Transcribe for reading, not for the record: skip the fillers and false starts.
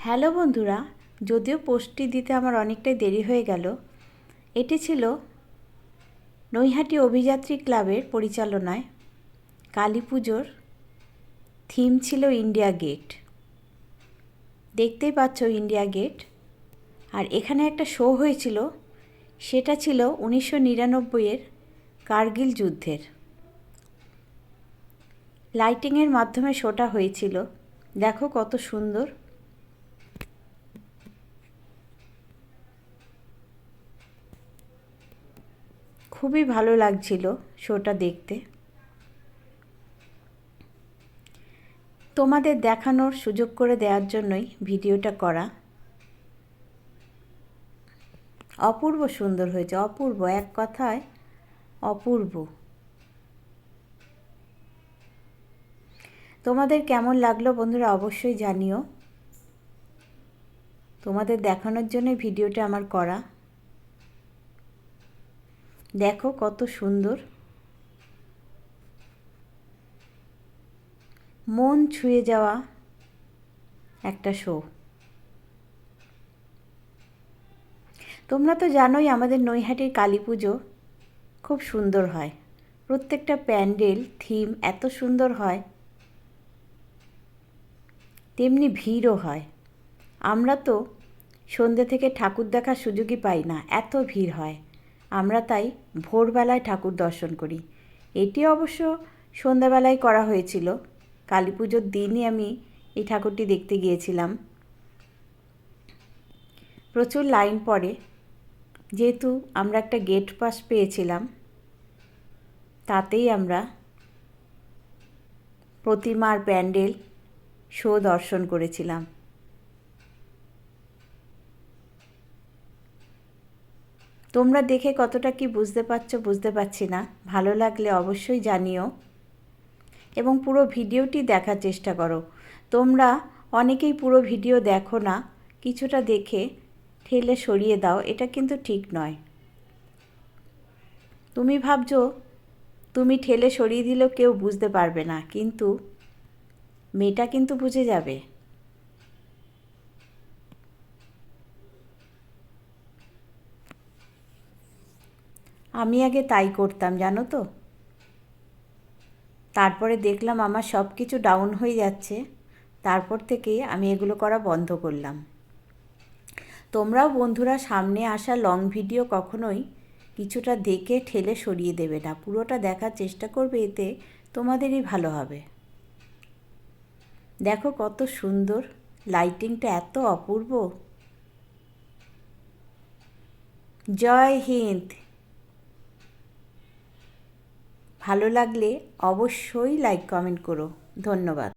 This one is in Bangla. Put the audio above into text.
হ্যালো বন্ধুরা, যদিও পোস্টটি দিতে আমার অনেকটাই দেরি হয়ে গেল। এটি ছিল নৈহাটি অভিযাত্রী ক্লাবের পরিচালনায় কালী পুজোর থিম ছিল ইন্ডিয়া গেট। দেখতেই পাচ্ছ ইন্ডিয়া গেট। আর এখানে একটা শো হয়েছিল, সেটা ছিল 1999-এর কার্গিল যুদ্ধের। লাইটিংয়ের মাধ্যমে শোটা হয়েছিল। দেখো কত সুন্দর। খুবই ভালো লাগছিল শোটা দেখতে। তোমাদের দেখানোর সুযোগ করে দেওয়ার জন্যই ভিডিওটা করা। অপূর্ব সুন্দর হয়েছে, অপূর্ব, এক কথায় অপূর্ব। তোমাদের কেমন লাগলো বন্ধুরা অবশ্যই জানিও। তোমাদের দেখানোর জন্যই ভিডিওটা আমার করা। দেখো কত সুন্দর, মন ছুঁয়ে যাওয়া একটা শো। তোমরা তো জানোই আমাদের নৈহাটির কালী পুজো খুব সুন্দর হয়। প্রত্যেকটা প্যান্ডেল থিম এত সুন্দর হয়, তেমনি ভিড়ও হয়। আমরা তো সন্ধ্যে থেকে ঠাকুর দেখার সুযোগই পাই না, এত ভিড় হয়। আমরা তাই ভোরবেলায় ঠাকুর দর্শন করি। এটি অবশ্য সন্ধ্যাবেলায় করা হয়েছিল। কালী পুজোর দিনই আমি এই ঠাকুরটি দেখতে গিয়েছিলাম। প্রচুর লাইন পড়ে, যেহেতু আমরা একটা গেট পাস পেয়েছিলাম, তাতেই আমরা প্রতিমার প্যান্ডেল শো দর্শন করেছিলাম। তোমরা দেখে কতটা কি বুঝতে পারছো বুঝতে পারছি না। ভালো লাগলে অবশ্যই জানিও এবং পুরো ভিডিওটি দেখার চেষ্টা করো। তোমরা অনেকেই পুরো ভিডিও দেখো না, কিছুটা দেখে ঠেলে সরিয়ে দাও। এটা কিন্তু ঠিক নয়। তুমি ভাবছো তুমি ঠেলে সরিয়ে দিলেও কেউ বুঝতে পারবে না, কিন্তু মেয়েটা কিন্তু বুঝে যাবে। আমি আগে তাই করতাম, জানো তো। তারপরে দেখলাম আমার সব কিছু ডাউন হয়ে যাচ্ছে, তারপর থেকে আমি এগুলো করা বন্ধ করলাম। তোমরাও বন্ধুরা সামনে আসা লং ভিডিও কখনোই কিছুটা দেখে ঠেলে সরিয়ে দেবে না, পুরোটা দেখার চেষ্টা করবে, এতে তোমাদেরই ভালো হবে। দেখো কত সুন্দর, লাইটিংটা এত অপূর্ব। জয় হিন্দ। ভালো লাগলে অবশ্যই লাইক কমেন্ট করো। ধন্যবাদ।